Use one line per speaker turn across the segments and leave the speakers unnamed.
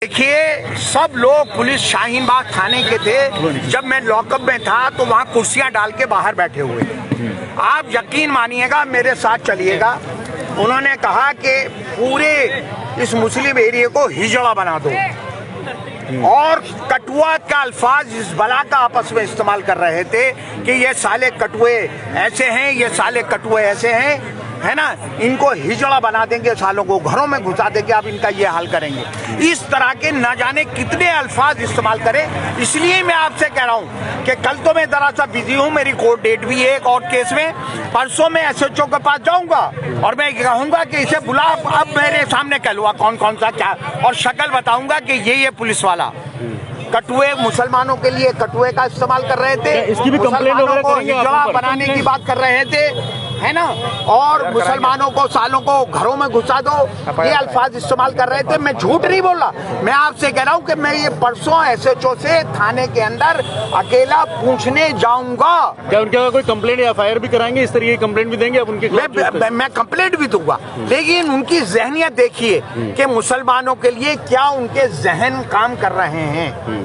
देखिए, सब लोग पुलिस शाहीन बाग थाने के थे। जब मैं लॉकअप में था तो वहाँ कुर्सियाँ डाल के बाहर बैठे हुए थे। आप यकीन मानिएगा, मेरे साथ चलिएगा। उन्होंने कहा कि पूरे इस मुस्लिम एरिया को हिजड़ा बना दो और कटुआ का अल्फाज इस बला का आपस में इस्तेमाल कर रहे थे कि ये साले कटुए ऐसे हैं, ये साले कटुए ऐसे हैं, है ना, इनको हिजड़ा बना देंगे, सालों को घरों में घुसा देंगे, आप इनका ये हाल करेंगे। इस तरह के न जाने कितने अल्फाज इस्तेमाल करें। इसलिए मैं आपसे कह रहा हूँ कि कल तो मैं जरा सा बिजी हूँ, मेरी कोर्ट डेट भी है एक और केस में। परसों मैं SHO के पास जाऊंगा और मैं कहूंगा कि इसे बुला, अब मेरे सामने कहलूंगा कौन कौन सा क्या, और शक्ल बताऊंगा कि ये पुलिस वाला कटुए मुसलमानों के लिए कटुए का इस्तेमाल कर रहे थे,
इसकी भी कंप्लेंट वगैरह करेंगे,
हिजड़ा बनाने की बात कर रहे थे, है ना, और मुसलमानों को सालों को घरों में घुसा दो, ये अल्फाज इस्तेमाल कर रहे थे। मैं झूठ नहीं बोल रहा, मैं आपसे कह रहा हूँ कि मैं ये परसों SHO से थाने के अंदर अकेला पूछने जाऊंगा।
क्या उनके कोई कंप्लेंट या FIR भी कराएंगे, इस तरह की कंप्लेंट भी देंगे आप उनके?
मैं कंप्लेंट भी दूंगा, लेकिन उनकी जहनियत देखिए कि मुसलमानों के लिए क्या उनके जहन काम कर रहे हैं।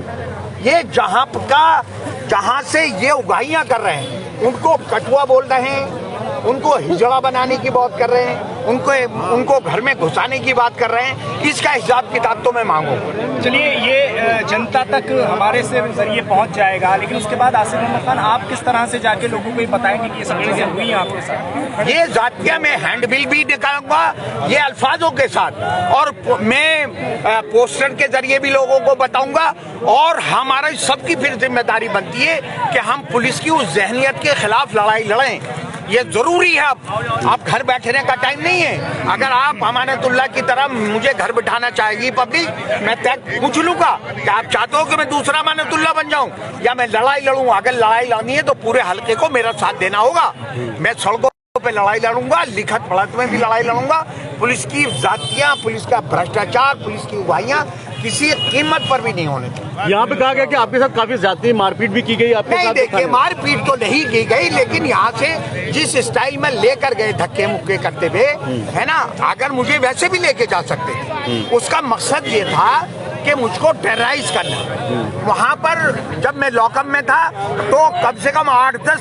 ये जहां से ये उगाइयां कर रहे हैं, उनको कटुआ बोल रहे हैं, उनको हिजड़ा बनाने की बात कर रहे हैं, उनको घर में घुसाने की बात कर रहे हैं। इसका हिसाब किताब तो मैं मांगूंगा।
चलिए, ये जनता तक हमारे से जरिए पहुंच जाएगा, लेकिन उसके बाद आसिफ अहमद खान, आप किस तरह से जाके लोगों को ये बताएंगे कि ये सब चीजें हुई हैं आपके साथ?
ये जातिया में हैंडबिल भी निकालूंगा ये अल्फाजों के साथ, और मैं पोस्टर के जरिए भी लोगों को बताऊंगा। और हमारी सबकी फिर जिम्मेदारी बनती है कि हम पुलिस की उस जहनियत के खिलाफ लड़ाई लड़ें। ये जरूरी है। अब घर बैठने का टाइम नहीं है। अगर आप अमानतुल्लाह की तरह मुझे घर बिठाना चाहेगी पब्लिक, मैं तय पूछ लूंगा कि आप चाहते हो कि मैं दूसरा अमानतुल्लाह बन जाऊं या मैं लड़ाई लड़ूं। अगर लड़ाई लड़नी है तो पूरे हल्के को मेरा साथ देना होगा। मैं सड़कों पे लड़ाई लड़ूंगा, लिखत पढ़त में भी लड़ाई लड़ूंगा। पुलिस की जातियां, पुलिस का भ्रष्टाचार, पुलिस की उगाइयां किसी कीमत पर भी नहीं होने चाहिए।
यहाँ पे कहा गया कि आपके साथ काफी ज्यादा मारपीट भी की गई आपके
नहीं,
साथ?
देखिए, मारपीट तो नहीं की गई, लेकिन यहाँ से जिस स्टाइल में लेकर गए धक्के मुक्के करते हुए, है ना, अगर मुझे वैसे भी लेके जा सकते थे। उसका मकसद ये था कि मुझको टेरराइज करना। वहाँ पर जब मैं लॉकअप में था तो कम से कम 8-10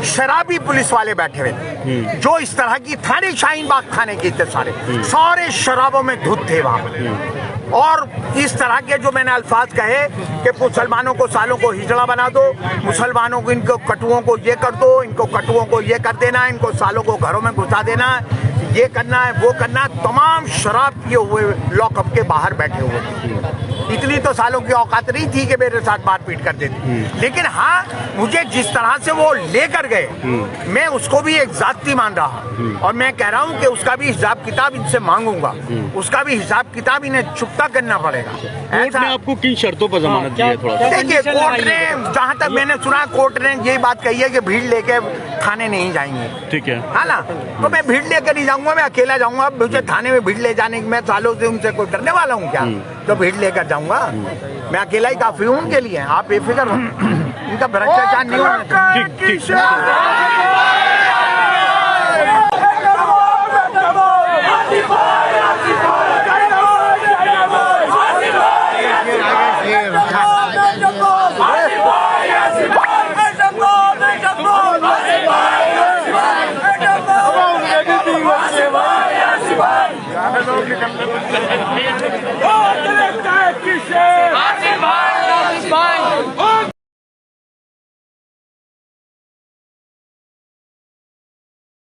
शराबी पुलिस वाले बैठे हुए थे, जो इस तरह की थाने शाहीन बाग थाने के थे, सारे शराबों में धुत थे वहाँ पर। और इस तरह के जो मैंने अल्फाज कहे कि मुसलमानों को सालों को हिजड़ा बना दो, मुसलमानों को, इनको कटुओं को ये कर दो, इनको कटुओं को ये कर देना, इनको सालों को घरों में घुसा देना, ये करना है, वो करना, तमाम शराब पिए हुए लॉकअप के बाहर बैठे हुए थे। इतनी तो सालों की औकात नहीं थी कि मेरे साथ मारपीट कर देती। लेकिन हाँ, मुझे जिस तरह से वो लेकर गए, मैं उसको भी एक जाती मान रहा, और मैं कह रहा हूँ कि उसका भी हिसाब किताब इनसे मांगूंगा। उसका भी हिसाब किताब इन्हें चुकता करना पड़ेगा।
कोर्ट ने आपको किन शर्तों पर जमानत दी है? थोड़ा
देखिए, कोर्ट ने, जहाँ तक मैंने सुना, कोर्ट ने यही बात कही है कि भीड़ लेके थाने नहीं जाएंगे।
ठीक है
ना, तो मैं भीड़ लेकर नहीं जाऊंगा, मैं अकेला जाऊंगा। मुझे थाने में भीड़ ले जाने की, मैं सालों से उनसे कोई डरने वाला हूँ क्या? तो भीड़ लेकर जाऊंगा, मैं अकेला ही काफी हूँ उनके लिए। आप बेफिक्र हो, इनका भ्रष्टाचार नहीं होना।
ठीक।